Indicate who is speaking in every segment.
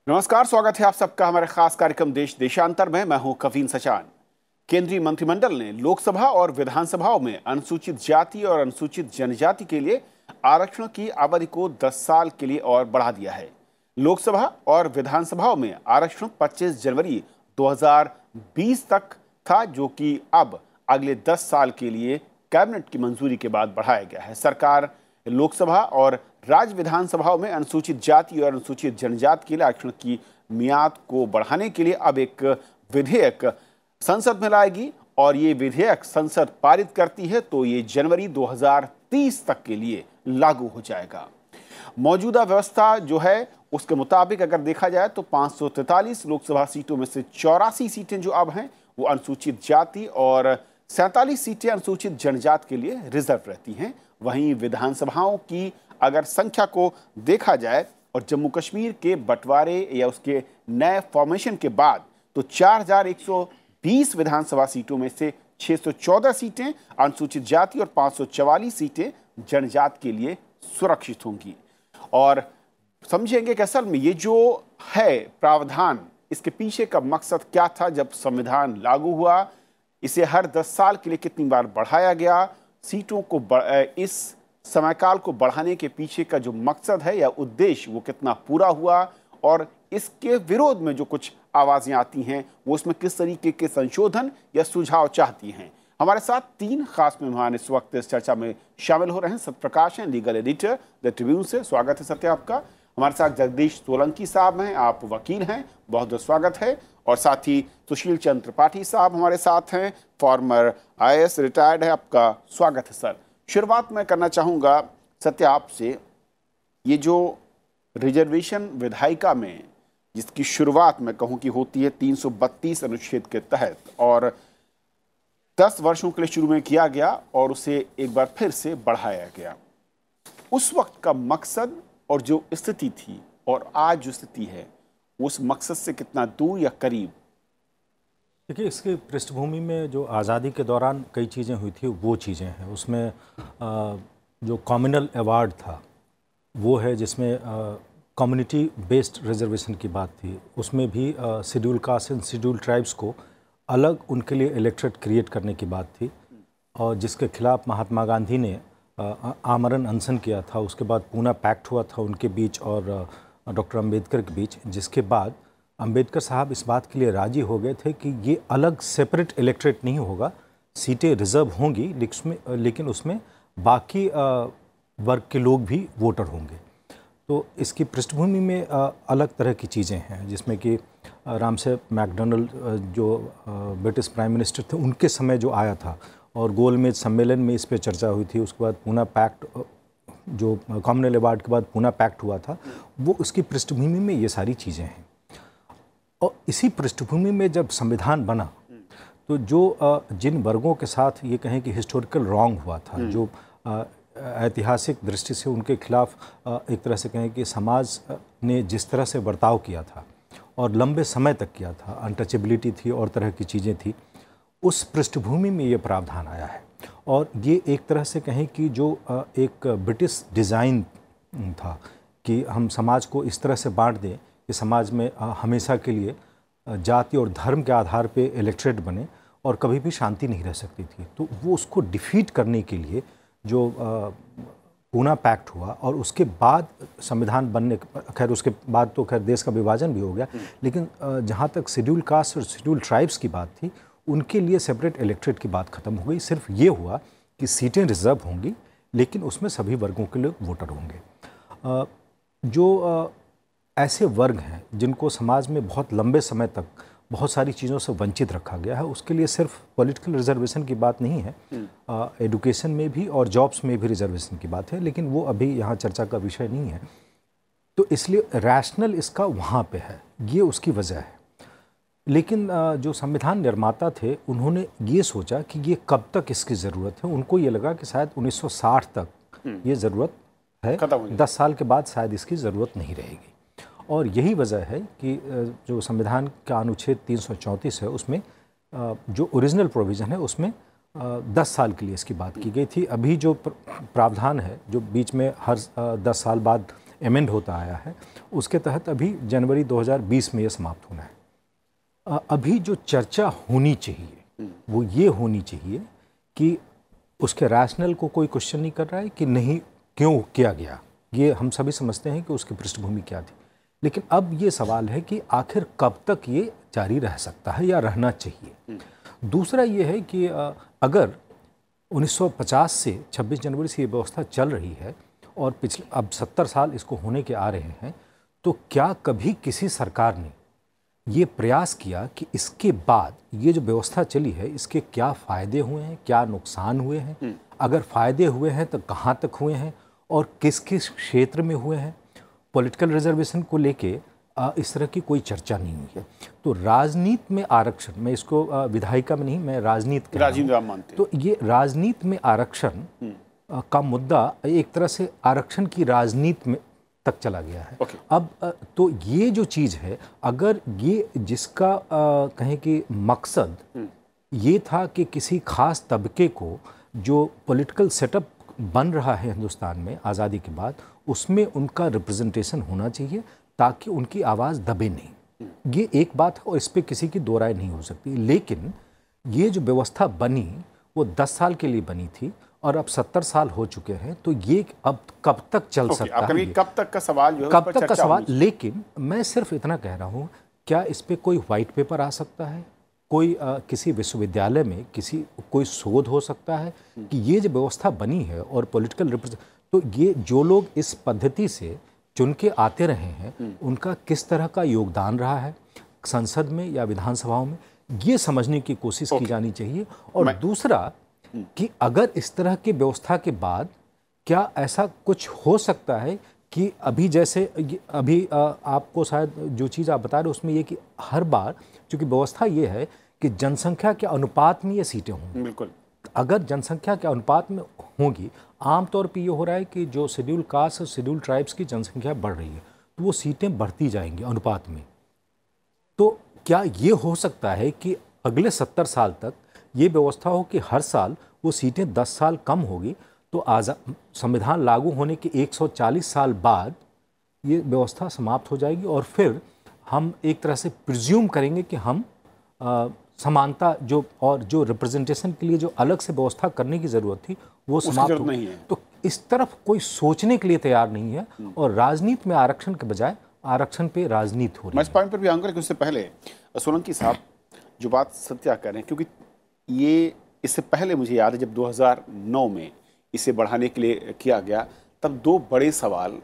Speaker 1: नमस्कार, स्वागत है आप सबका हमारे खास कार्यक्रम देश देशांतर में। मैं हूं कवीन सचान। केंद्रीय मंत्रिमंडल ने लोकसभा और विधानसभाओं में अनुसूचित जाति और अनुसूचित जनजाति के लिए आरक्षण की अवधि को 10 साल के लिए और बढ़ा दिया है। लोकसभा और विधानसभाओं में आरक्षण 25 जनवरी 2020 तक था, जो कि अब अगले 10 साल के लिए कैबिनेट की मंजूरी के बाद बढ़ाया गया है। सरकार लोकसभा और राज्य विधानसभाओं में अनुसूचित जाति और अनुसूचित जनजाति के लिए आरक्षण की मियाद को बढ़ाने के लिए अब एक विधेयक संसद में लाएगी, और ये विधेयक संसद पारित करती है तो ये जनवरी 2030 तक के लिए लागू हो जाएगा। मौजूदा व्यवस्था जो है उसके मुताबिक अगर देखा जाए तो 543 लोकसभा सीटों में से 84 सीटें जो अब हैं वो अनुसूचित जाति और 47 सीटें अनुसूचित जनजाति के लिए रिजर्व रहती हैं। वहीं विधानसभाओं की अगर संख्या को देखा जाए और जम्मू कश्मीर के बंटवारे या उसके नए फॉर्मेशन के बाद तो 4120 विधानसभा सीटों में से 614 सीटें अनुसूचित जाति और 544 सीटें जनजाति के लिए सुरक्षित होंगी। और समझेंगे कि असल में ये जो है प्रावधान, इसके पीछे का मकसद क्या था जब संविधान लागू हुआ, इसे हर 10 साल के लिए कितनी बार बढ़ाया गया, सीटों को इस समयकाल को बढ़ाने के पीछे का जो मकसद है या उद्देश्य वो कितना पूरा हुआ, और इसके विरोध में जो कुछ आवाज़ें आती हैं वो उसमें किस तरीके के संशोधन या सुझाव चाहती हैं। हमारे साथ 3 खास मेहमान इस वक्त इस चर्चा में शामिल हो रहे हैं। सत्यप्रकाश हैं, लीगल एडिटर द ट्रिब्यून से, स्वागत है सत्य आपका। हमारे साथ जगदीश सोलंकी साहब हैं, आप वकील हैं, बहुत बहुत स्वागत है। और साथ ही सुशील चंद्र त्रिपाठी साहब हमारे साथ हैं, फॉर्मर IAS रिटायर्ड है, आपका स्वागत है सर। शुरुआत मैं करना चाहूँगा सत्य आपसे, ये जो रिजर्वेशन विधायिका में जिसकी शुरुआत मैं कहूँ कि होती है 332 अनुच्छेद के तहत और 10 वर्षों के लिए शुरू में किया गया और उसे एक बार फिर से बढ़ाया गया, उस वक्त का मकसद और जो स्थिति थी और आज जो स्थिति है उस मकसद से कितना दूर या करीब?
Speaker 2: देखिए, इसकी पृष्ठभूमि में जो आज़ादी के दौरान कई चीज़ें हुई थी वो चीज़ें हैं। उसमें जो कम्युनल अवार्ड था वो है, जिसमें कम्युनिटी बेस्ड रिजर्वेशन की बात थी। उसमें भी schedule caste and schedule tribes को अलग उनके लिए इलेक्ट्रेट क्रिएट करने की बात थी, और जिसके खिलाफ महात्मा गांधी ने आमरण अनशन किया था। उसके बाद पूना पैक्ट हुआ था उनके बीच और डॉक्टर अंबेडकर के बीच, जिसके बाद अंबेडकर साहब इस बात के लिए राजी हो गए थे कि ये अलग सेपरेट इलेक्ट्रेट नहीं होगा, सीटें रिजर्व होंगी लेकिन उसमें बाकी वर्ग के लोग भी वोटर होंगे। तो इसकी पृष्ठभूमि में अलग तरह की चीज़ें हैं, जिसमें कि रामसे मैकडोनल्ड जो ब्रिटिश प्राइम मिनिस्टर थे उनके समय जो आया था, और गोलमेज सम्मेलन में इस पे चर्चा हुई थी। उसके बाद पूना पैक्ट, जो कॉमनवेल्थ अवार्ड के बाद पूना पैक्ट हुआ था, वो उसकी पृष्ठभूमि में ये सारी चीज़ें हैं। और इसी पृष्ठभूमि में जब संविधान बना तो जो जिन वर्गों के साथ ये कहें कि हिस्टोरिकल रॉन्ग हुआ था, जो ऐतिहासिक दृष्टि से उनके खिलाफ एक तरह से कहें कि समाज ने जिस तरह से बर्ताव किया था और लंबे समय तक किया था, अनटचेबिलिटी थी और तरह की चीज़ें थी, उस पृष्ठभूमि में ये प्रावधान आया है। और ये एक तरह से कहें कि जो एक ब्रिटिश डिज़ाइन था कि हम समाज को इस तरह से बांट दें कि समाज में हमेशा के लिए जाति और धर्म के आधार पे इलेक्ट्रेट बने और कभी भी शांति नहीं रह सकती थी। तो वो उसको डिफीट करने के लिए जो पूना पैक्ट हुआ, और उसके बाद संविधान बनने, खैर उसके बाद तो खैर देश का विभाजन भी हो गया, लेकिन जहाँ तक शेड्यूल कास्ट और शेड्यूल ट्राइब्स की बात थी, उनके लिए सेपरेट इलेक्ट्रेट की बात खत्म हो गई। सिर्फ ये हुआ कि सीटें रिजर्व होंगी लेकिन उसमें सभी वर्गों के लोग वोटर होंगे। जो ऐसे वर्ग हैं जिनको समाज में बहुत लंबे समय तक बहुत सारी चीज़ों से वंचित रखा गया है, उसके लिए सिर्फ पॉलिटिकल रिजर्वेशन की बात नहीं है, एडुकेशन में भी और जॉब्स में भी रिजर्वेशन की बात है, लेकिन वो अभी यहाँ चर्चा का विषय नहीं है। तो इसलिए रैशनल इसका वहाँ पे है, ये उसकी वजह है। लेकिन जो संविधान निर्माता थे उन्होंने ये सोचा कि ये कब तक इसकी ज़रूरत है। उनको ये लगा कि शायद 1960 तक ये ज़रूरत है, 10 साल के बाद शायद इसकी ज़रूरत नहीं रहेगी। और यही वजह है कि जो संविधान का अनुच्छेद 334 है उसमें जो ओरिजिनल प्रोविज़न है उसमें 10 साल के लिए इसकी बात की गई थी। अभी जो प्रावधान है जो बीच में हर 10 साल बाद एमेंड होता आया है, उसके तहत अभी जनवरी 2020 में ये समाप्त होना है। अभी जो चर्चा होनी चाहिए वो ये होनी चाहिए कि उसके रैशनल को कोई क्वेश्चन नहीं कर रहा है कि नहीं क्यों किया गया, ये हम सभी समझते हैं कि उसकी पृष्ठभूमि क्या थी, लेकिन अब ये सवाल है कि आखिर कब तक ये जारी रह सकता है या रहना चाहिए। दूसरा ये है कि अगर 1950 से 26 जनवरी से ये व्यवस्था चल रही है और पिछले अब 70 साल इसको होने के आ रहे हैं, तो क्या कभी किसी सरकार ने ये प्रयास किया कि इसके बाद ये जो व्यवस्था चली है इसके क्या फ़ायदे हुए हैं, क्या नुकसान हुए हैं, अगर फ़ायदे हुए हैं तो कहाँ तक हुए हैं और किस किस क्षेत्र में हुए हैं। पॉलिटिकल रिजर्वेशन को लेके इस तरह की कोई चर्चा नहीं हुई है। तो राजनीति में आरक्षण, मैं इसको विधायिका में नहीं, मैं राजनीति मानते, तो ये राजनीति में आरक्षण का मुद्दा एक तरह से आरक्षण की राजनीति में तक चला गया है। अब तो ये जो चीज़ है, अगर ये जिसका कहें कि मकसद ये था कि किसी खास तबके को जो पॉलिटिकल सेटअप बन रहा है हिंदुस्तान में आज़ादी के बाद, उसमें उनका रिप्रेजेंटेशन होना चाहिए ताकि उनकी आवाज़ दबे नहीं। ये एक बात है और इस पर किसी की दो राय नहीं हो सकती। लेकिन ये जो व्यवस्था बनी वो 10 साल के लिए बनी थी और अब 70 साल हो चुके हैं, तो ये अब कब तक चल सकता है?
Speaker 1: कब तक का सवाल जो है,
Speaker 2: कब तक का सवाल। लेकिन मैं सिर्फ इतना कह रहा हूँ, क्या इस पर कोई वाइट पेपर आ सकता है, कोई किसी विश्वविद्यालय में कोई शोध हो सकता है कि ये जो व्यवस्था बनी है और पॉलिटिकल रिप्रेजेंट, तो ये जो लोग इस पद्धति से चुन के आते रहे हैं उनका किस तरह का योगदान रहा है संसद में या विधानसभाओं में, ये समझने की कोशिश की जानी चाहिए। और दूसरा कि अगर इस तरह की व्यवस्था के बाद क्या ऐसा कुछ हो सकता है कि अभी जैसे अभी आपको शायद जो चीज़ आप बता रहे हो उसमें ये कि हर बार चूंकि व्यवस्था ये है कि जनसंख्या के अनुपात में ये सीटें होंगी।
Speaker 1: बिल्कुल,
Speaker 2: अगर जनसंख्या के अनुपात में होंगी, आमतौर पे ये हो रहा है कि जो शेड्यूल कास्ट और शेड्यूल ट्राइब्स की जनसंख्या बढ़ रही है तो वो सीटें बढ़ती जाएंगी अनुपात में। तो क्या ये हो सकता है कि अगले 70 साल तक ये व्यवस्था हो कि हर साल वो सीटें 10 साल कम होगी, तो संविधान लागू होने के 140 साल बाद ये व्यवस्था समाप्त हो जाएगी और फिर हम एक तरह से प्रिज्यूम करेंगे कि हम समानता जो और जो रिप्रेजेंटेशन के लिए जो अलग से व्यवस्था करने की जरूरत थी वो समाप्त नहीं है। तो इस तरफ कोई सोचने के लिए तैयार नहीं है और राजनीति में आरक्षण के बजाय आरक्षण पे राजनीति हो रही है।
Speaker 1: मैं इस पॉइंट पर भी आऊंगा, लेकिन उससे पहले सोलंकी साहब जो बात सत्या कह रहे हैं, क्योंकि ये इससे पहले मुझे याद है जब 2009 में इसे बढ़ाने के लिए किया गया, तब दो बड़े सवाल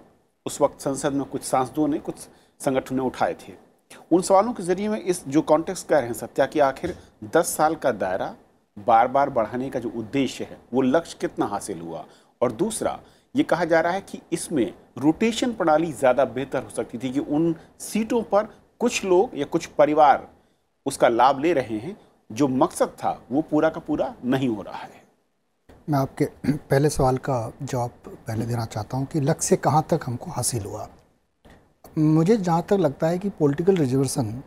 Speaker 1: उस वक्त संसद में कुछ सांसदों ने, कुछ संगठनों ने उठाए थे। उन सवालों के जरिए में इस जो कॉन्टेक्स्ट कह रहे हैं सत्या कि आखिर 10 साल का दायरा बार बार बढ़ाने का जो उद्देश्य है वो लक्ष्य कितना हासिल हुआ, और दूसरा ये कहा जा रहा है कि इसमें रोटेशन प्रणाली ज़्यादा बेहतर हो सकती थी कि उन सीटों पर कुछ लोग या कुछ परिवार उसका लाभ ले रहे हैं, जो मकसद था वो पूरा का पूरा नहीं हो रहा है।
Speaker 3: मैं आपके पहले सवाल का जवाब पहले देना चाहता हूं कि लक्ष्य कहां तक हमको हासिल हुआ। मुझे जहां तक लगता है कि पॉलिटिकल रिजर्वेशन,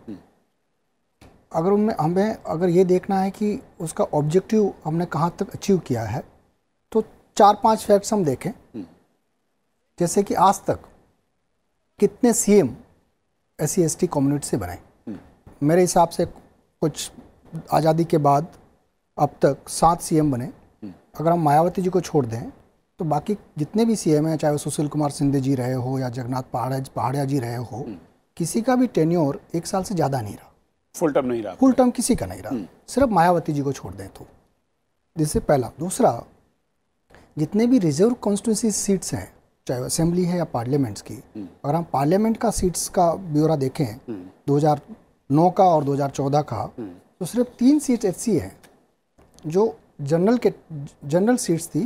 Speaker 3: अगर उनमें हमें अगर ये देखना है कि उसका ऑब्जेक्टिव हमने कहां तक अचीव किया है, तो 4-5 फैक्ट्स हम देखें। जैसे कि आज तक कितने सीएम SC/ST कम्युनिटी से बने। मेरे हिसाब से कुछ आज़ादी के बाद अब तक 7 सीएम बने। अगर हम मायावती जी को छोड़ दें तो बाकी जितने भी सीएम हैं, चाहे वो सुशील कुमार सिंधे जी रहे हो या जगन्नाथ पहाड़िया जी रहे हो, किसी का भी टेन्योर 1 साल से ज़्यादा नहीं रहा,
Speaker 1: फुल टर्म नहीं रहा,
Speaker 3: फुल टर्म किसी का नहीं रहा, सिर्फ मायावती जी को छोड़ दें तो। जिससे पहला। दूसरा, जितने भी रिजर्व कॉन्स्टिट्यूंसी सीट्स हैं, चाहे असेंबली है या पार्लियामेंट्स की, अगर हम पार्लियामेंट का सीट्स का ब्यौरा देखें 2009 का और 2014 का, तो सिर्फ 3 सीट ऐसी हैं जो जनरल सीट्स थी,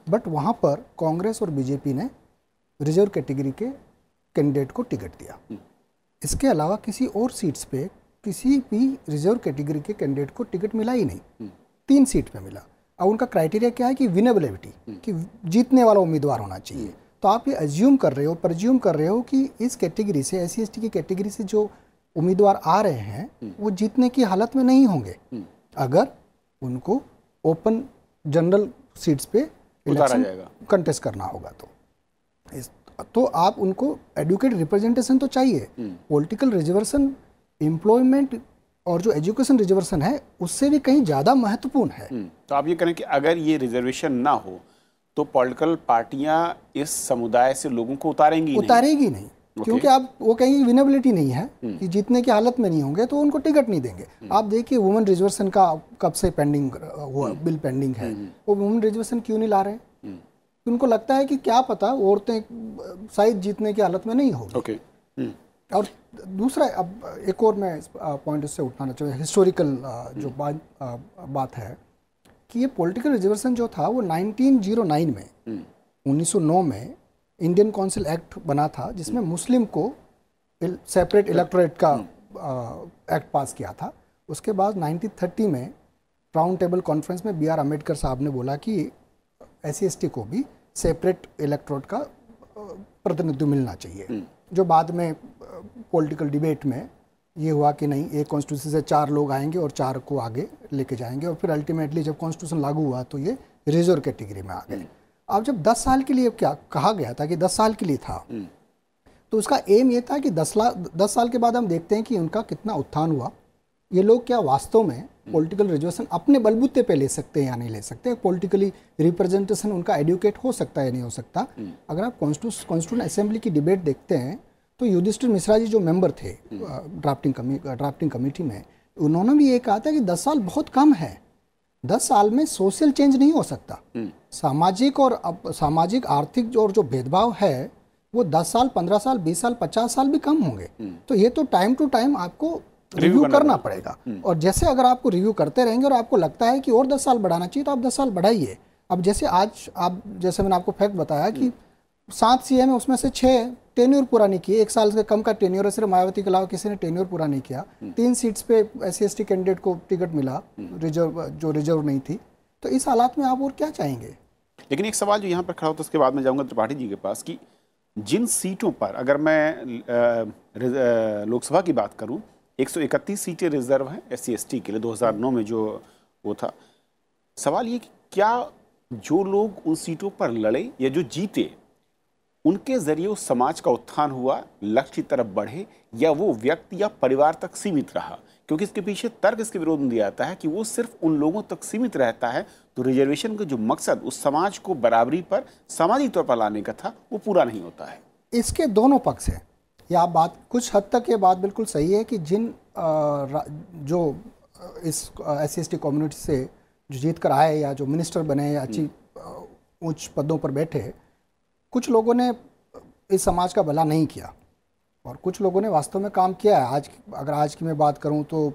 Speaker 3: बट वहाँ पर कांग्रेस और बीजेपी ने रिजर्व कैटेगरी के कैंडिडेट को टिकट दिया। इसके अलावा किसी और सीट्स पे किसी भी रिजर्व कैटेगरी के कैंडिडेट को टिकट मिला ही नहीं। 3 सीट पे मिला। अब उनका क्राइटेरिया क्या है कि विनेबिलिटी, कि जीतने वाला उम्मीदवार होना चाहिए। तो आप ये अज्यूम कर रहे हो, परज्यूम कर रहे हो कि इस कैटेगरी से, SC/ST की कैटेगरी से जो उम्मीदवार आ रहे हैं वो जीतने की हालत में नहीं होंगे अगर उनको ओपन जनरल सीट्स पे इलेक्शन कंटेस्ट करना होगा। तो तो आप उनको एडुकेट रिप्रेजेंटेशन तो चाहिए। पॉलिटिकल रिजर्वेशन एम्प्लॉयमेंट और जो एजुकेशन रिजर्वेशन है उससे भी कहीं ज़्यादा महत्वपूर्ण है।
Speaker 1: तो आप ये करें कि अगर ये रिजर्वेशन ना हो तो पॉलिटिकल पार्टियां इस समुदाय से लोगों को उतारेगी नहीं।
Speaker 3: क्योंकि आप वो कहीं विनेबिलिटी नहीं है कि जीतने की हालत में नहीं होंगे तो उनको टिकट नहीं देंगे। आप देखिए वुमेन रिजर्वेशन का कब से पेंडिंग हुआ, बिल पेंडिंग है, वो वुमेन रिजर्वेशन क्यों नहीं ला रहे? उनको लगता है कि क्या पता औरतें शायद जीतने की हालत में नहीं होगी। और दूसरा, अब एक और मैं पॉइंट इससे उठाना चाहिए, हिस्टोरिकल जो बात है कि ये पॉलिटिकल रिजर्वेशन जो था वो 1909 में 1909 में इंडियन काउंसिल एक्ट बना था जिसमें मुस्लिम को सेपरेट इलेक्टोरेट का एक्ट पास किया था। उसके बाद 1930 में राउंड टेबल कॉन्फ्रेंस में बी आर अम्बेडकर साहब ने बोला कि SC/ST को भी सेपरेट इलेक्टोरेट का प्रतिनिधित्व मिलना चाहिए। जो बाद में पॉलिटिकल डिबेट में ये हुआ कि नहीं, एक कॉन्स्टिट्यूशन से 4 लोग आएंगे और 4 को आगे लेके जाएंगे, और फिर अल्टीमेटली जब कॉन्स्टिट्यूशन लागू हुआ तो ये रिजर्व कैटेगरी में आ गए। अब जब 10 साल के लिए क्या कहा गया था कि 10 साल के लिए था, तो उसका एम ये था कि 10 साल के बाद हम देखते हैं कि उनका कितना उत्थान हुआ। ये लोग क्या वास्तव में पॉलिटिकल रिजर्वेशन अपने बलबूते पे ले सकते हैं या नहीं ले सकते, पॉलिटिकली रिप्रेजेंटेशन उनका एडुकेट हो सकता है या नहीं हो सकता। अगर आप कॉन्स्टिट्यूंट असेंबली की डिबेट देखते हैं तो युधिष्ठिर मिश्रा जी जो मेंबर थे ड्राफ्टिंग कमेटी में, उन्होंने भी ये कहा था कि 10 साल बहुत कम है, 10 साल में सोशल चेंज नहीं हो सकता। सामाजिक आर्थिक और जो भेदभाव है वो 10 साल 15 साल 20 साल 50 साल भी कम होंगे। तो ये तो टाइम टू टाइम आपको रिव्यू करना पड़ेगा। और जैसे अगर आपको रिव्यू करते रहेंगे और आपको लगता है कि और 10 साल बढ़ाना चाहिए तो आप 10 साल बढ़ाइए। अब जैसे मैंने आपको फैक्ट बताया कि 7 CM है, उसमें से 6 टेन्योर पूरा नहीं किए, 1 साल से कम का टेन्योर है, सिर्फ मायावती के अलावा किसी ने टेन्योर पूरा नहीं किया। 3 सीट्स पे SC/ST कैंडिडेट को टिकट मिला रिजर्व नहीं थी। तो इस हालात में आप और क्या चाहेंगे?
Speaker 1: लेकिन एक सवाल जो यहाँ पर खड़ा होता है, उसके बाद में जाऊँगा त्रिपाठी जी के पास, कि जिन सीटों पर, अगर मैं लोकसभा की बात करूँ, 131 सीटें रिजर्व हैं SC/ST के लिए 2009 में जो वो था। सवाल ये कि क्या जो लोग उन सीटों पर लड़े या जो जीते उनके जरिए उस समाज का उत्थान हुआ, लक्ष्य की तरफ बढ़े, या वो व्यक्ति या परिवार तक सीमित रहा? क्योंकि इसके पीछे तर्क इसके विरोध में दिया जाता है कि वो सिर्फ उन लोगों तक सीमित रहता है तो रिजर्वेशन का जो मकसद उस समाज को बराबरी पर सामाजिक तौर पर लाने का था वो पूरा नहीं होता है।
Speaker 3: इसके दोनों पक्ष हैं। या बात कुछ हद तक ये बात बिल्कुल सही है कि जिन जो इस SC/ST कम्युनिटी से जो जीत कर आए या जो मिनिस्टर बने या अच्छी उच्च पदों पर बैठे, कुछ लोगों ने इस समाज का भला नहीं किया और कुछ लोगों ने वास्तव में काम किया है। आज की मैं बात करूं तो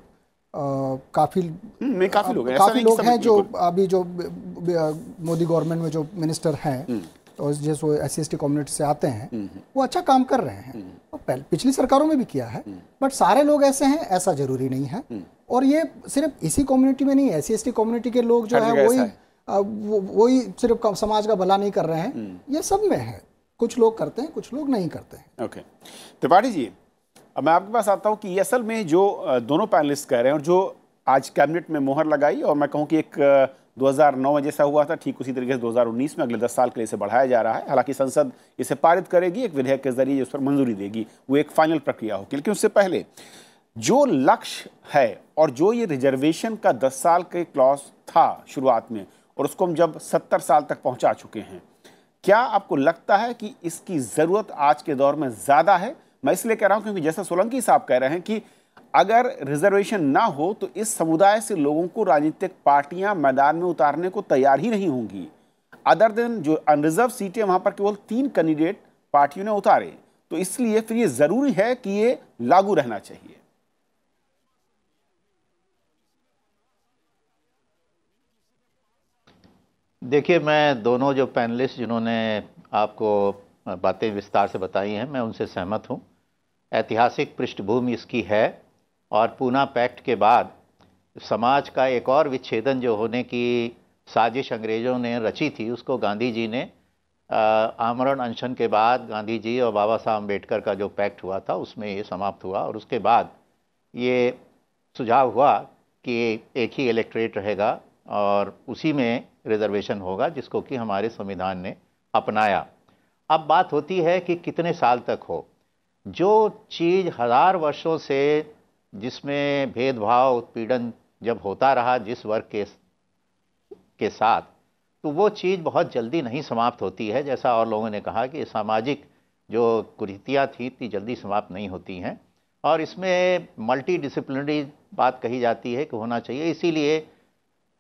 Speaker 3: काफ़ी लोग हैं जो अभी जो मोदी गवर्नमेंट में जो मिनिस्टर हैं और जैसे SC/ST कम्युनिटी से आते हैं वो अच्छा काम कर रहे हैं, और पिछली सरकारों में भी किया है। बट सारे लोग ऐसे हैं ऐसा जरूरी नहीं है। और ये सिर्फ इसी कम्युनिटी में नहीं है, SC/ST कम्युनिटी के लोग जो है वही सिर्फ समाज का भला नहीं कर रहे हैं, ये सब में है। कुछ लोग करते हैं, कुछ लोग नहीं करते हैं।
Speaker 1: ओके त्रिपाठी जी, अब मैं आपके पास आता हूँ कि असल में जो दोनों पैनलिस्ट कह रहे हैं और जो आज कैबिनेट में मोहर लगाई, और मैं कहूँ कि एक 2009 में जैसा हुआ था ठीक उसी तरीके से 2019 में अगले 10 साल के लिए इसे बढ़ाया जा रहा है। हालांकि संसद इसे पारित करेगी एक विधेयक के जरिए, उस पर मंजूरी देगी, वो एक फाइनल प्रक्रिया होगी। लेकिन उससे पहले जो लक्ष्य है और जो ये रिजर्वेशन का 10 साल के क्लॉज था शुरुआत में, और उसको हम जब 70 साल तक पहुंचा चुके हैं, क्या आपको लगता है कि इसकी ज़रूरत आज के दौर में ज़्यादा है? मैं इसलिए कह रहा हूं क्योंकि जैसा सोलंकी साहब कह रहे हैं कि अगर रिजर्वेशन ना हो तो इस समुदाय से लोगों को राजनीतिक पार्टियां मैदान में उतारने को तैयार ही नहीं होंगी। अदर देन जो अनरिजर्व सीटें वहां पर केवल 3 कैंडिडेट पार्टियों ने उतारे, तो इसलिए फिर ये ज़रूरी है कि ये लागू रहना चाहिए।
Speaker 4: देखिए, मैं दोनों जो पैनलिस्ट जिन्होंने आपको बातें विस्तार से बताई हैं, मैं उनसे सहमत हूं। ऐतिहासिक पृष्ठभूमि इसकी है और पूना पैक्ट के बाद समाज का एक और विच्छेदन जो होने की साजिश अंग्रेज़ों ने रची थी, उसको गांधी जी ने आमरण अनशन के बाद गांधी जी और बाबा साहब अम्बेडकर का जो पैक्ट हुआ था उसमें ये समाप्त हुआ। और उसके बाद ये सुझाव हुआ कि एक ही इलेक्टोरेट रहेगा और उसी में रिजर्वेशन होगा, जिसको कि हमारे संविधान ने अपनाया। अब बात होती है कि कितने साल तक हो। जो चीज़ हजार वर्षों से जिसमें भेदभाव उत्पीड़न जब होता रहा जिस वर्ग के साथ, तो वो चीज़ बहुत जल्दी नहीं समाप्त होती है। जैसा और लोगों ने कहा कि सामाजिक जो कुरीतियाँ थी इतनी जल्दी समाप्त नहीं होती हैं, और इसमें मल्टी डिसिप्लिनरी बात कही जाती है कि होना चाहिए। इसीलिए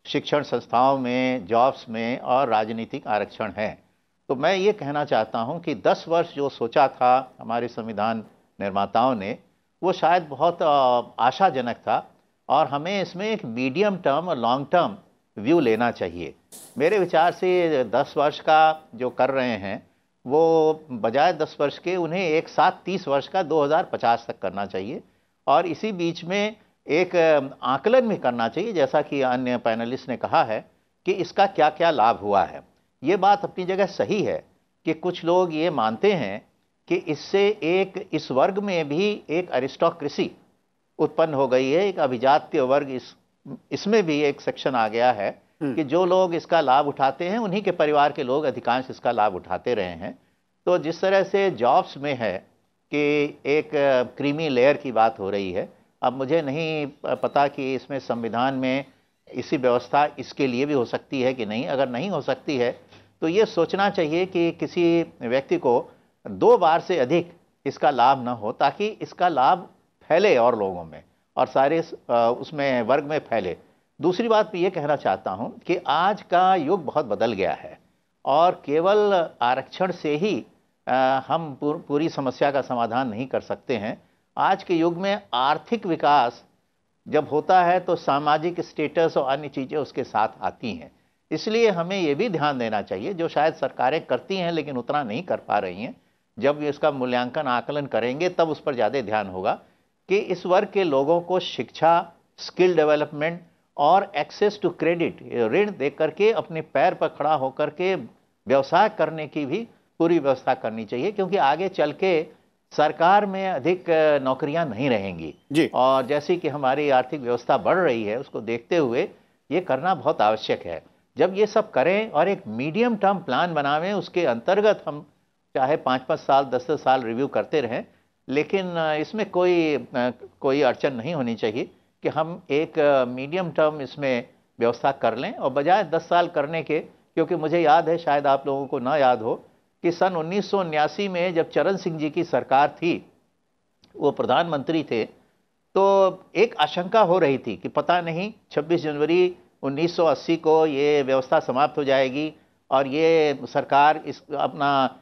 Speaker 4: शिक्षण संस्थाओं में, जॉब्स में और राजनीतिक आरक्षण है। तो मैं ये कहना चाहता हूँ कि 10 वर्ष जो सोचा था हमारे संविधान निर्माताओं ने, वो शायद बहुत आशाजनक था, और हमें इसमें एक मीडियम टर्म और लॉन्ग टर्म व्यू लेना चाहिए। मेरे विचार से 10 वर्ष का जो कर रहे हैं वो बजाय 10 वर्ष के उन्हें एक साथ 30 वर्ष का 2050 तक करना चाहिए, और इसी बीच में एक आकलन भी करना चाहिए, जैसा कि अन्य पैनलिस्ट ने कहा है कि इसका क्या क्या लाभ हुआ है। ये बात अपनी जगह सही है कि कुछ लोग ये मानते हैं कि इससे एक इस वर्ग में भी एक अरिस्टोक्रेसी उत्पन्न हो गई है, एक अभिजात्य वर्ग इसमें भी एक सेक्शन आ गया है कि जो लोग इसका लाभ उठाते हैं उन्हीं के परिवार के लोग अधिकांश इसका लाभ उठाते रहे हैं। तो जिस तरह से जॉब्स में है कि एक क्रीमी लेयर की बात हो रही है, अब मुझे नहीं पता कि इसमें संविधान में इसी व्यवस्था इसके लिए भी हो सकती है कि नहीं। अगर नहीं हो सकती है तो ये सोचना चाहिए कि किसी व्यक्ति को 2 बार से अधिक इसका लाभ ना हो, ताकि इसका लाभ फैले और लोगों में और सारे उसमें वर्ग में फैले। दूसरी बात मैं ये कहना चाहता हूँ कि आज का युग बहुत बदल गया है, और केवल आरक्षण से ही हम पूरी समस्या का समाधान नहीं कर सकते हैं। आज के युग में आर्थिक विकास जब होता है तो सामाजिक स्टेटस और अन्य चीज़ें उसके साथ आती हैं। इसलिए हमें ये भी ध्यान देना चाहिए, जो शायद सरकारें करती हैं लेकिन उतना नहीं कर पा रही हैं, जब इसका मूल्यांकन आकलन करेंगे तब उस पर ज़्यादा ध्यान होगा कि इस वर्ग के लोगों को शिक्षा, स्किल डेवलपमेंट और एक्सेस टू क्रेडिट, ऋण दे करके अपने पैर पर खड़ा होकर के व्यवसाय करने की भी पूरी व्यवस्था करनी चाहिए, क्योंकि आगे चल के सरकार में अधिक नौकरियां नहीं रहेंगी जी। और जैसी कि हमारी आर्थिक व्यवस्था बढ़ रही है उसको देखते हुए ये करना बहुत आवश्यक है। जब ये सब करें और एक मीडियम टर्म प्लान बनावें, उसके अंतर्गत हम चाहे 5-5 साल 10 साल रिव्यू करते रहें, लेकिन इसमें कोई अड़चन नहीं होनी चाहिए कि हम एक मीडियम टर्म इसमें व्यवस्था कर लें, और बजाय 10 साल करने के, क्योंकि मुझे याद है, शायद आप लोगों को ना याद हो, कि सन 1979 में जब चरण सिंह जी की सरकार थी, वो प्रधानमंत्री थे, तो एक आशंका हो रही थी कि पता नहीं 26 जनवरी 1980 को ये व्यवस्था समाप्त हो जाएगी और ये सरकार इस अपना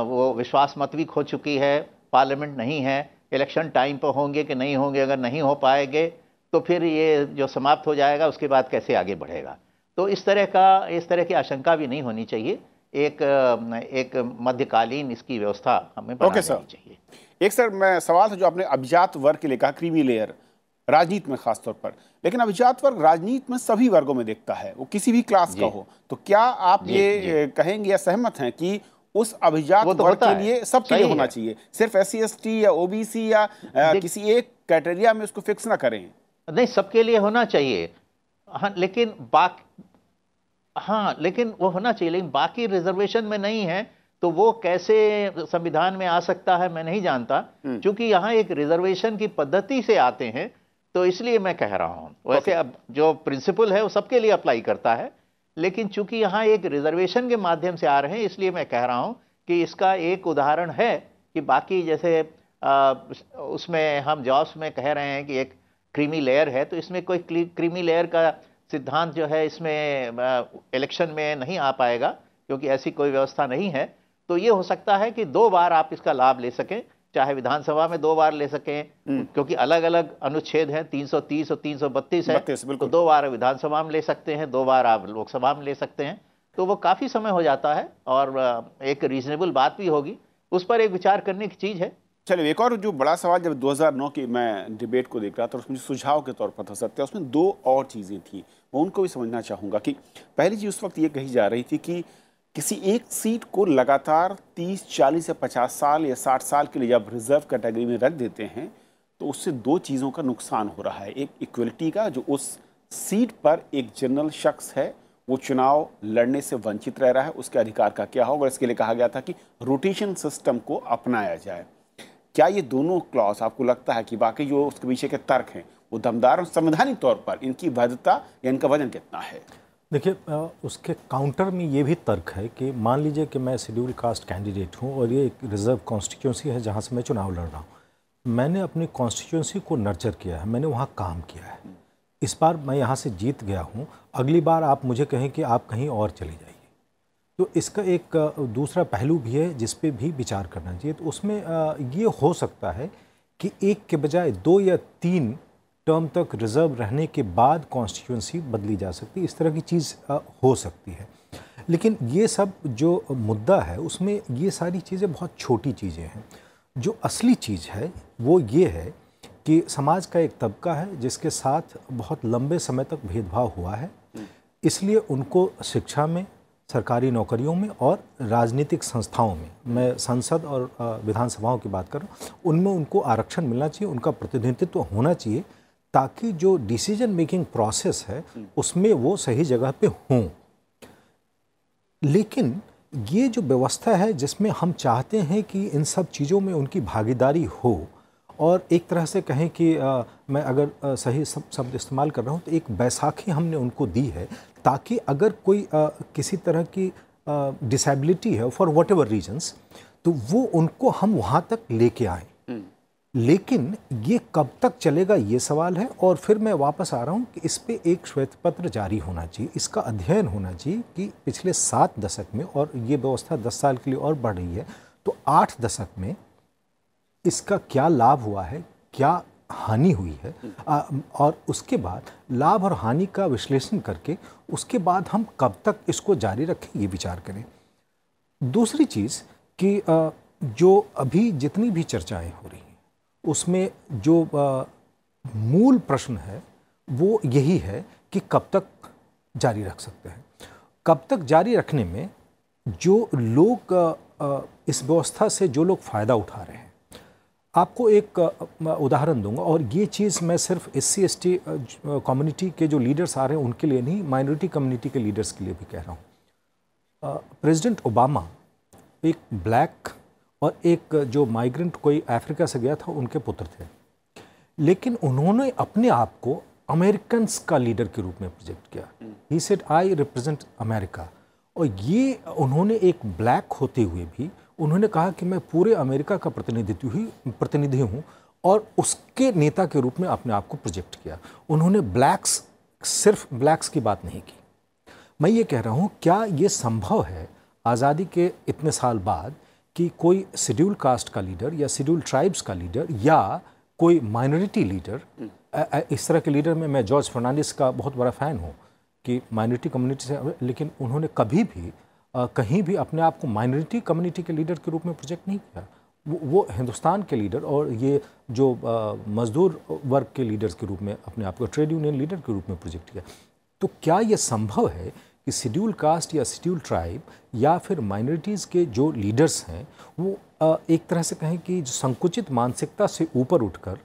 Speaker 4: वो विश्वास मत भी खो चुकी है, पार्लियामेंट नहीं है, इलेक्शन टाइम पर होंगे कि नहीं होंगे, अगर नहीं हो पाएंगे तो फिर ये जो समाप्त हो जाएगा उसके बाद कैसे आगे बढ़ेगा। तो इस तरह की आशंका भी नहीं होनी चाहिए। एक मध्यकालीन इसकी व्यवस्था हमें बनानी चाहिए।
Speaker 1: एक सर मैं सवाल था जो आपने अभिजात वर्ग के लिए कहा, क्रीमी लेयर, राजनीति में खासतौर पर, लेकिन अभिजात वर्ग राजनीति में सभी वर्गों में देखता है, वो किसी भी क्लास का हो, तो क्या आप ये कहेंगे या सहमत हैं कि उस अभिजात वर्ग के लिए सबके लिए होना चाहिए, सिर्फ SC ST या OBC या किसी एक क्राइटेरिया में उसको फिक्स ना करें?
Speaker 4: नहीं, सबके लिए होना चाहिए। हाँ, लेकिन वो होना चाहिए, लेकिन बाकी रिजर्वेशन में नहीं है, तो वो कैसे संविधान में आ सकता है मैं नहीं जानता, क्योंकि यहाँ एक रिजर्वेशन की पद्धति से आते हैं, तो इसलिए मैं कह रहा हूँ। वैसे अब जो प्रिंसिपल है वो सबके लिए अप्लाई करता है, लेकिन चूंकि यहाँ एक रिजर्वेशन के माध्यम से आ रहे हैं, इसलिए मैं कह रहा हूँ कि इसका एक उदाहरण है कि बाकी जैसे उसमें हम जॉब्स में कह रहे हैं कि एक क्रीमी लेयर है, तो इसमें कोई क्रीमी लेयर का सिद्धांत जो है इसमें इलेक्शन में नहीं आ पाएगा, क्योंकि ऐसी कोई व्यवस्था नहीं है। तो ये हो सकता है कि 2 बार आप इसका लाभ ले सकें, चाहे विधानसभा में 2 बार ले सकें, क्योंकि अलग अलग अनुच्छेद हैं, 330 और 332 है, तो 2 बार विधानसभा में ले सकते हैं, 2 बार आप लोकसभा में ले सकते हैं, तो वो काफ़ी समय हो जाता है और एक रीजनेबल बात भी होगी, उस पर एक विचार करने की चीज़ है।
Speaker 1: चलिए, एक और जो बड़ा सवाल, जब 2009 की मैं डिबेट को देख रहा था, उसमें सुझाव के तौर पर था सत्या, उसमें 2 और चीज़ें थी, वो उनको भी समझना चाहूँगा। कि पहली चीज़ उस वक्त ये कही जा रही थी कि किसी एक सीट को लगातार 30, 40 या 50 साल या 60 साल के लिए जब रिजर्व कैटेगरी में रख देते हैं, तो उससे 2 चीज़ों का नुकसान हो रहा है। एक इक्वलिटी का, जो उस सीट पर एक जनरल शख्स है वो चुनाव लड़ने से वंचित रह रहा है, उसके अधिकार का क्या होगा। इसके लिए कहा गया था कि रोटेशन सिस्टम को अपनाया जाए। क्या ये दोनों क्लॉज आपको लगता है कि वाकई जो उसके पीछे के तर्क हैं वो दमदार और संवैधानिक तौर पर इनकी वैधता या इनका वजन कितना है?
Speaker 2: देखिए, उसके काउंटर में ये भी तर्क है कि मान लीजिए कि मैं शेड्यूल कास्ट कैंडिडेट हूँ और ये एक रिजर्व कॉन्स्टिट्यूंसी है जहाँ से मैं चुनाव लड़ रहा हूँ। मैंने अपनी कॉन्स्टिट्यूंसी को नर्चर किया है, मैंने वहाँ काम किया है। इस बार मैं यहाँ से जीत गया हूँ, अगली बार आप मुझे कहें कि आप कहीं और चले जाइए, तो इसका एक दूसरा पहलू भी है जिस पे भी विचार करना चाहिए। तो उसमें ये हो सकता है कि एक के बजाय 2 या 3 टर्म तक रिजर्व रहने के बाद कॉन्स्टिट्यूंसी बदली जा सकती है, इस तरह की चीज़ हो सकती है। लेकिन ये सब जो मुद्दा है उसमें ये सारी चीज़ें बहुत छोटी चीज़ें हैं। जो असली चीज़ है वो ये है कि समाज का एक तबका है जिसके साथ बहुत लंबे समय तक भेदभाव हुआ है, इसलिए उनको शिक्षा में, सरकारी नौकरियों में और राजनीतिक संस्थाओं में, मैं संसद और विधानसभाओं की बात कर रहा हूँ, उनमें उनको आरक्षण मिलना चाहिए, उनका प्रतिनिधित्व होना चाहिए, ताकि जो डिसीजन मेकिंग प्रोसेस है उसमें वो सही जगह पे हों। लेकिन ये जो व्यवस्था है जिसमें हम चाहते हैं कि इन सब चीज़ों में उनकी भागीदारी हो, और एक तरह से कहें कि मैं अगर सही शब्द इस्तेमाल कर रहा हूँ तो एक बैसाखी हमने उनको दी है, ताकि अगर कोई किसी तरह की डिसेबिलिटी है फॉर वट एवर रीजन्स, तो वो उनको हम वहाँ तक लेके आए। लेकिन ये कब तक चलेगा ये सवाल है। और फिर मैं वापस आ रहा हूँ कि इस पे एक श्वेत पत्र जारी होना चाहिए, इसका अध्ययन होना चाहिए कि पिछले 7 दशक में, और ये व्यवस्था 10 साल के लिए और बढ़ रही है, तो 8 दशक में इसका क्या लाभ हुआ है, क्या हानि हुई है, और उसके बाद लाभ और हानि का विश्लेषण करके उसके बाद हम कब तक इसको जारी रखें ये विचार करें। दूसरी चीज़ कि जो अभी जितनी भी चर्चाएं हो रही हैं उसमें जो मूल प्रश्न है वो यही है कि कब तक जारी रख सकते हैं। कब तक जारी रखने में जो लोग इस व्यवस्था से जो लोग फ़ायदा उठा रहे हैं, आपको एक उदाहरण दूंगा, और ये चीज़ मैं सिर्फ SC ST कम्युनिटी के जो लीडर्स आ रहे हैं उनके लिए नहीं, माइनॉरिटी कम्युनिटी के लीडर्स के लिए भी कह रहा हूँ। प्रेसिडेंट ओबामा एक ब्लैक और एक जो माइग्रेंट कोई अफ्रीका से गया था उनके पुत्र थे, लेकिन उन्होंने अपने आप को अमेरिकन्स का लीडर के रूप में प्रोजेक्ट किया। He said I represent America, और ये उन्होंने एक ब्लैक होते हुए भी उन्होंने कहा कि मैं पूरे अमेरिका का प्रतिनिधि हूँ, और उसके नेता के रूप में अपने आप को प्रोजेक्ट किया। उन्होंने सिर्फ ब्लैक्स की बात नहीं की। मैं ये कह रहा हूँ, क्या ये संभव है आज़ादी के इतने साल बाद कि कोई शेड्यूल कास्ट का लीडर या शेड्यूल ट्राइब्स का लीडर या कोई माइनॉरिटी लीडर, इस तरह के लीडर में मैं जॉर्ज फर्नांडिस का बहुत बड़ा फ़ैन हूँ कि माइनॉरिटी कम्युनिटी से, लेकिन उन्होंने कभी भी कहीं भी अपने आप को माइनॉरिटी कम्युनिटी के लीडर के रूप में प्रोजेक्ट नहीं किया। वो हिंदुस्तान के लीडर और ये जो मजदूर वर्ग के लीडर्स के रूप में अपने आप को ट्रेड यूनियन लीडर के रूप में प्रोजेक्ट किया। तो क्या ये संभव है कि शेड्यूल कास्ट या शेड्यूल ट्राइब या फिर माइनॉरिटीज़ के जो लीडर्स हैं वो एक तरह से कहें कि संकुचित मानसिकता से ऊपर उठकर,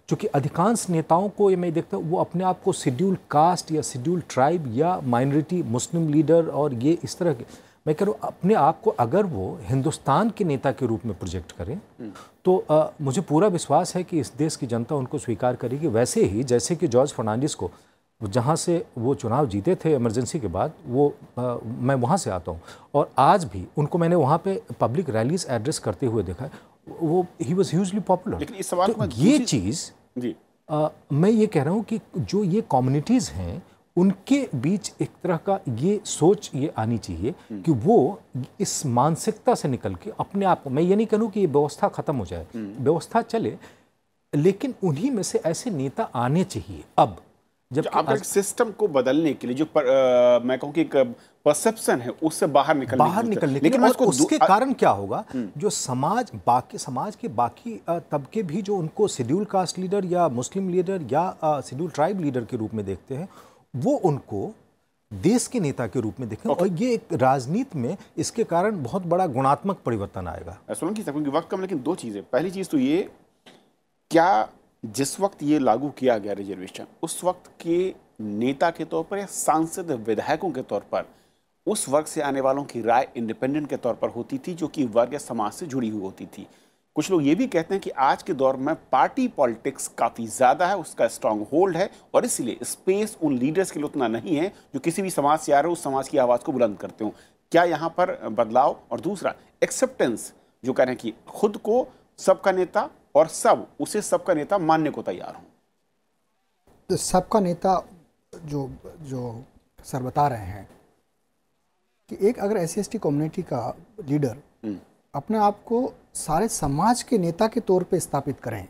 Speaker 2: चूँकि अधिकांश नेताओं को ये मैं देखता हूँ वो अपने आप को शेड्यूल कास्ट या शेड्यूल ट्राइब या माइनॉरिटी मुस्लिम लीडर और ये इस तरह के, मैं कह रहा हूँ अपने आप को अगर वो हिंदुस्तान के नेता के रूप में प्रोजेक्ट करें तो मुझे पूरा विश्वास है कि इस देश की जनता उनको स्वीकार करेगी। वैसे ही जैसे कि जॉर्ज फर्नांडिस को जहाँ से वो चुनाव जीते थे इमरजेंसी के बाद, वो मैं वहाँ से आता हूँ और आज भी उनको मैंने वहाँ पे पब्लिक रैलीज एड्रेस करते हुए देखा है, वो ही वॉज ह्यूजली पॉपुलर।
Speaker 1: लेकिन इस सवाल
Speaker 2: तो ये चीज़ मैं ये कह रहा हूँ कि जो ये कम्युनिटीज़ हैं उनके बीच एक तरह का ये सोच ये आनी चाहिए कि वो इस मानसिकता से निकल के अपने आप को, मैं ये नहीं कहूँ कि ये व्यवस्था ख़त्म हो जाए, व्यवस्था चले, लेकिन उन्हीं में से ऐसे नेता आने चाहिए। अब जब
Speaker 1: आपका सिस्टम को बदलने के लिए जो मैं कहूँ कि एक परसेप्शन है उससे बाहर निकलने
Speaker 2: के लिए, और उसके कारण क्या होगा, जो समाज के बाकी तबके भी जो उनको शेड्यूल कास्ट लीडर या मुस्लिम लीडर या शेड्यूल ट्राइब लीडर के रूप में देखते हैं, वो उनको देश के नेता के रूप में देखें। और ये एक राजनीति में इसके कारण बहुत बड़ा गुणात्मक परिवर्तन आएगा।
Speaker 1: सोलंकी साहब, वक्त कम, लेकिन दो चीजें। पहली चीज तो ये, क्या जिस वक्त ये लागू किया गया रिजर्वेशन, उस वक्त के नेता के तौर पर या सांसद विधायकों के तौर पर उस वर्ग से आने वालों की राय इंडिपेंडेंट के तौर पर होती थी जो कि वर्ग या समाज से जुड़ी हुई होती थी। कुछ लोग ये भी कहते हैं कि आज के दौर में पार्टी पॉलिटिक्स काफ़ी ज़्यादा है, उसका स्ट्रांग होल्ड है और इसलिए स्पेस उन लीडर्स के लिए उतना नहीं है जो किसी भी समाज से आ रहे हो उस समाज की आवाज़ को बुलंद करते हो। क्या यहाँ पर बदलाव? और दूसरा एक्सेप्टेंस, जो कह रहे हैं कि खुद को सबका नेता और सब उसे सबका नेता मानने को तैयार हो।
Speaker 3: तो सबका नेता जो जो सर बता रहे हैं कि एक अगर SC/ST कम्युनिटी का लीडर अपने आप को सारे समाज के नेता के तौर पे स्थापित करें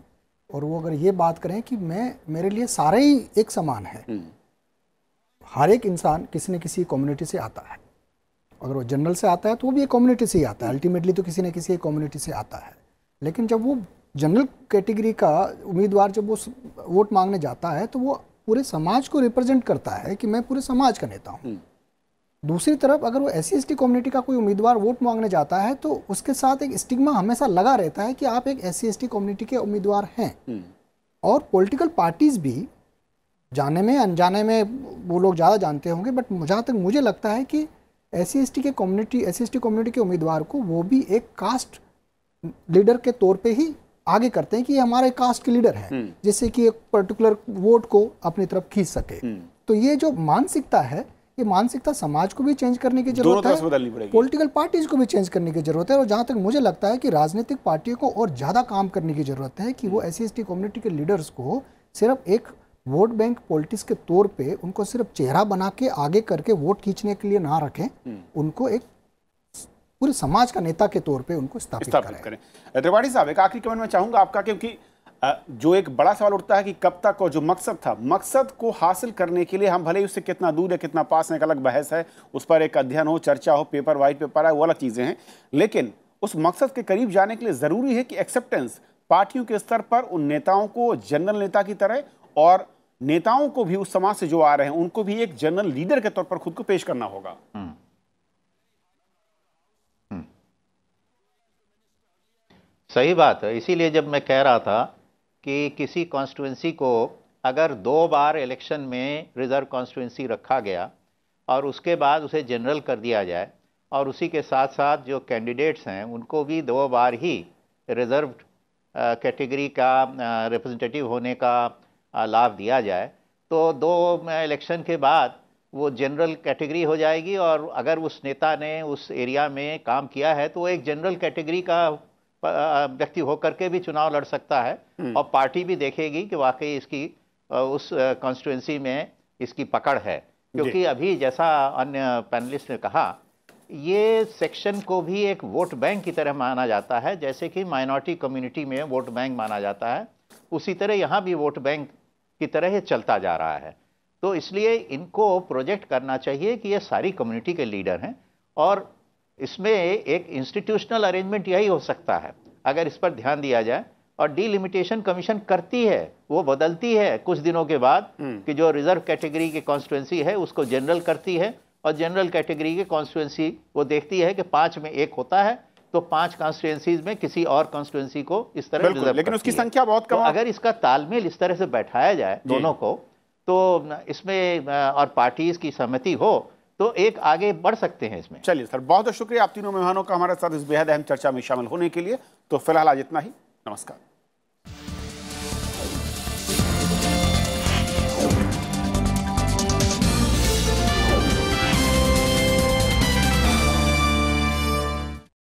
Speaker 3: और वो अगर ये बात करें कि मेरे लिए सारे ही एक समान है, हर एक इंसान किसी न किसी कम्युनिटी से आता है, अगर वो जनरल से आता है तो वो भी एक कम्युनिटी से ही आता है, अल्टीमेटली तो किसी न किसी एक कम्युनिटी से आता है। लेकिन जब वो जनरल कैटेगरी का उम्मीदवार जब वो वोट मांगने जाता है तो वो पूरे समाज को रिप्रेजेंट करता है कि मैं पूरे समाज का नेता हूँ। दूसरी तरफ अगर वो SC/ST कम्युनिटी का कोई उम्मीदवार वोट मांगने जाता है तो उसके साथ एक स्टिग्मा हमेशा लगा रहता है कि आप एक SC/ST कम्युनिटी के उम्मीदवार हैं। और पॉलिटिकल पार्टीज भी जाने में अनजाने में वो लोग ज़्यादा जानते होंगे, बट जहाँ तक मुझे लगता है कि SC/ST कम्युनिटी के उम्मीदवार को वो भी एक कास्ट लीडर के तौर पे ही आगे करते हैं कि ये हमारे कास्ट के लीडर हैं, जिससे कि एक पर्टिकुलर वोट को अपनी तरफ खींच सके। तो ये जो मानसिकता है, ये मानसिकता समाज को भी चेंज करने की जरूरत है, पॉलिटिकल पार्टीज को भी चेंज करने की जरूरत है। और जहाँ तक मुझे लगता है कि राजनीतिक पार्टियों को और ज़्यादा काम करने की जरूरत है कि वो SC/ST कम्युनिटी के लीडर्स को सिर्फ एक वोट बैंक पॉलिटिक्स के तौर पे उनको सिर्फ चेहरा बना के आगे करके वोट खींचने के लिए ना रखें, उनको एक पूरे समाज का नेता के तौर पे उनको स्थापित करें।
Speaker 1: त्रिपाठी साहब, एक आखिरी कमेंट मैं चाहूंगा आपका, क्योंकि जो एक बड़ा सवाल उठता है कि कब तक, और जो मकसद था, मकसद को हासिल करने के लिए हम भले ही उससे कितना दूर है कितना पास है, एक अलग बहस है, उस पर एक अध्ययन हो, चर्चा हो, पेपर वाइट पेपर है, वो अलग चीजें हैं, लेकिन उस मकसद के करीब जाने के लिए जरूरी है कि एक्सेप्टेंस पार्टियों के स्तर पर उन नेताओं को जनरल नेता की तरह और नेताओं को भी उस समाज से जो आ रहे हैं उनको भी एक जनरल लीडर के तौर पर खुद को पेश करना होगा।
Speaker 4: सही बात है। इसीलिए जब मैं कह रहा था कि किसी कॉन्स्टिट्यूंसी को अगर 2 बार इलेक्शन में रिजर्व कॉन्स्टिट्यूंसी रखा गया और उसके बाद उसे जनरल कर दिया जाए और उसी के साथ साथ जो कैंडिडेट्स हैं उनको भी 2 बार ही रिजर्व कैटेगरी का रिप्रेजेंटेटिव होने का लाभ दिया जाए, तो 2 इलेक्शन के बाद वो जनरल कैटेगरी हो जाएगी। और अगर उस नेता ने उस एरिया में काम किया है तो वो एक जनरल कैटेगरी का व्यक्ति होकर के भी चुनाव लड़ सकता है और पार्टी भी देखेगी कि वाकई इसकी उस कॉन्स्टिट्यूंसी में इसकी पकड़ है। क्योंकि अभी जैसा अन्य पैनलिस्ट ने कहा, ये सेक्शन को भी एक वोट बैंक की तरह माना जाता है, जैसे कि माइनॉरिटी कम्युनिटी में वोट बैंक माना जाता है, उसी तरह यहाँ भी वोट बैंक की तरह ये चलता जा रहा है। तो इसलिए इनको प्रोजेक्ट करना चाहिए कि ये सारी कम्युनिटी के लीडर हैं और इसमें एक इंस्टीट्यूशनल अरेंजमेंट यही हो सकता है अगर इस पर ध्यान दिया जाए। और डीलिमिटेशन कमीशन करती है, वो बदलती है कुछ दिनों के बाद कि जो रिजर्व कैटेगरी की कॉन्स्टिट्यूंसी है उसको जनरल करती है और जनरल कैटेगरी की कॉन्स्टिट्यूंसी वो देखती है कि 5 में 1 होता है तो 5 कॉन्स्टिट्यूंसीज में किसी और कॉन्स्टिट्यूंसी को इस तरह रिजर्व,
Speaker 1: लेकिन उसकी संख्या बहुत कम।
Speaker 4: तो अगर इसका तालमेल इस तरह से बैठाया जाए दोनों को, तो इसमें और पार्टीज की सहमति हो तो एक आगे बढ़ सकते हैं इसमें।
Speaker 1: चलिए सर, बहुत बहुत शुक्रिया आप तीनों मेहमानों का हमारे साथ इस बेहद अहम चर्चा में शामिल होने के लिए। तो फिलहाल आज इतना ही, नमस्कार।